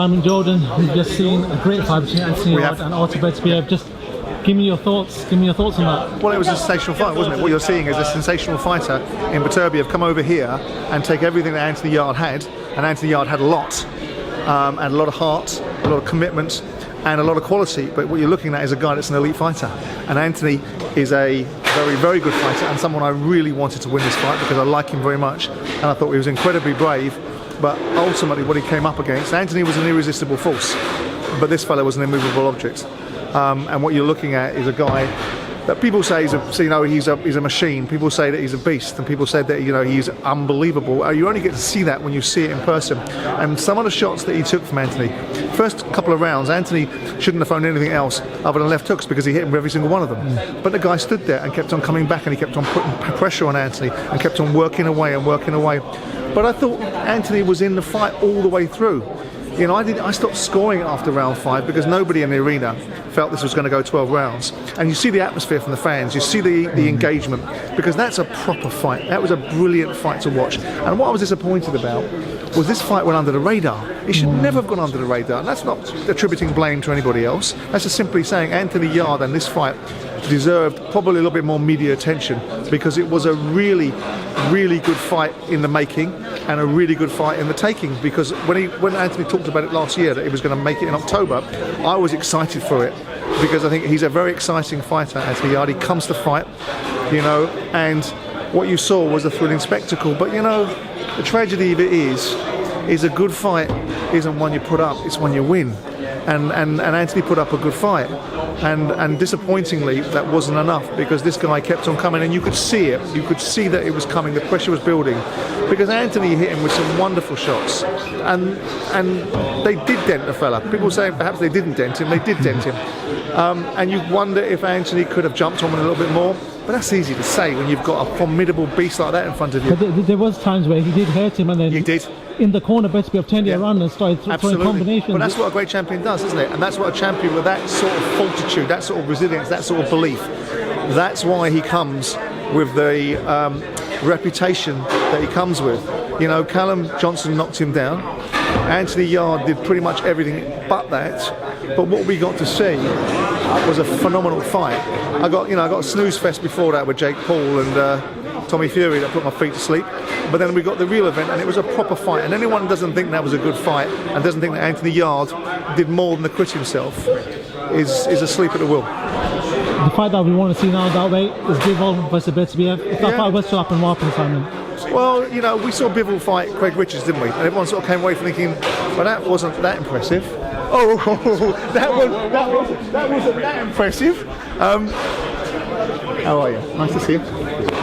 Simon Jordan, we've just seen a great fight between Anthony Yarde and Artur Beterbiev. Just give me your thoughts. Give me your thoughts on that. Well, it was a sensational fight, wasn't it? What you're seeing is a sensational fighter in Beterbiev come over here and take everything that Anthony Yarde had, and Anthony Yarde had a lot, and a lot of heart, a lot of commitment, and a lot of quality. But what you're looking at is a guy that's an elite fighter, and Anthony is a very, very good fighter and someone I really wanted to win this fight because I like him very much, and I thought he was incredibly brave. But ultimately, what he came up against, Anthony was an irresistible force, but this fellow was an immovable object. And what you're looking at is a guy that people say he's a machine. People say that he's a beast, and people say that he's unbelievable. You only get to see that when you see it in person. And some of the shots that he took from Anthony, first couple of rounds, Anthony shouldn't have thrown anything else other than left hooks because he hit him with every single one of them. But the guy stood there and kept on coming back, and he kept on putting pressure on Anthony and kept on working away and working away. But I thought Anthony was in the fight all the way through. I stopped scoring after round 5 because nobody in the arena felt this was going to go 12 rounds. And you see the atmosphere from the fans, you see the engagement, because that's a proper fight. That was a brilliant fight to watch. And what I was disappointed about was this fight went under the radar. It should never have gone under the radar. And that's not attributing blame to anybody else. That's just simply saying Anthony Yarde and this fight deserved probably a little bit more media attention because it was a really, really good fight in the making and a really good fight in the taking. Because when Anthony talked about it last year that he was going to make it in October, I was excited for it because I think he's a very exciting fighter, Anthony Yarde. He comes to fight, and what you saw was a thrilling spectacle. But the tragedy of it is a good fight isn't one you put up, it's one you win. And Anthony put up a good fight, and disappointingly that wasn't enough because this guy kept on coming, and you could see it. You could see that it was coming. The pressure was building because Anthony hit him with some wonderful shots, and they did dent the fella. People say perhaps they didn't dent him. They did dent him, and you wonder if Anthony could have jumped on him a little bit more. But that's easy to say when you've got a formidable beast like that in front of you. But there was times where he did hurt him, and then he did. In the corner, Beterbiev turned it around and started throwing combinations. But that's what a great champion does, isn't it? And that's what a champion with that sort of fortitude, that sort of resilience, that sort of belief. That's why he comes with the reputation that he comes with. Callum Johnson knocked him down. Anthony Yarde did pretty much everything but that. But what we got to see was a phenomenal fight. I got a snooze fest before that with Jake Paul and Tommy Fury that put my feet to sleep. But then we got the real event, and it was a proper fight. And anyone who doesn't think that was a good fight and doesn't think that Anthony Yarde did more than acquit himself is asleep at the wheel. The fight that we want to see now that way is Bivol versus Beterbiev. If that fight was to happen, what happened, Simon? Well, we saw Bivol fight Craig Richards, didn't we? And everyone sort of came away thinking, well, that wasn't that impressive. That wasn't that impressive. How are you? Nice to see you.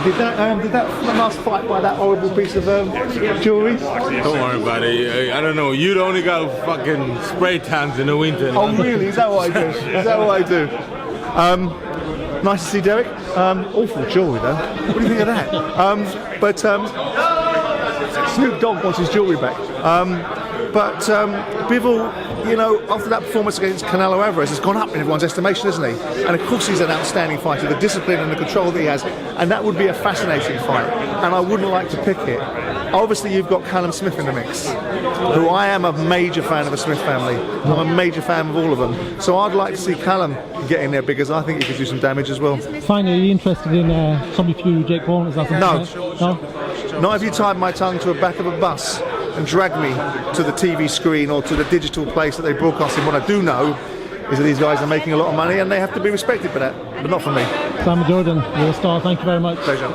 Did that last fight by that horrible piece of jewelry? Don't worry about it. I don't know. You only got fucking spray tans in the winter. Oh really? Is that what I do? Nice to see Derek. Awful jewelry though. What do you think of that? But Snoop Dogg wants his jewelry back. But Bivol, after that performance against Canelo Alvarez, has gone up in everyone's estimation, isn't he? And of course he's an outstanding fighter, the discipline and the control that he has, and that would be a fascinating fight, and I wouldn't like to pick it. Obviously you've got Callum Smith in the mix, who I am a major fan of the Smith family. I'm a major fan of all of them. So I'd like to see Callum get in there because I think he could do some damage as well. Finally, are you interested in Tommy Fury, Jake Paul? Is that No. Not if you tied my tongue to the back of a bus and drag me to the TV screen or to the digital place that they broadcast in. What I do know is that these guys are making a lot of money and they have to be respected for that, but not from me. Simon Jordan, you're a star. Thank you very much. Pleasure.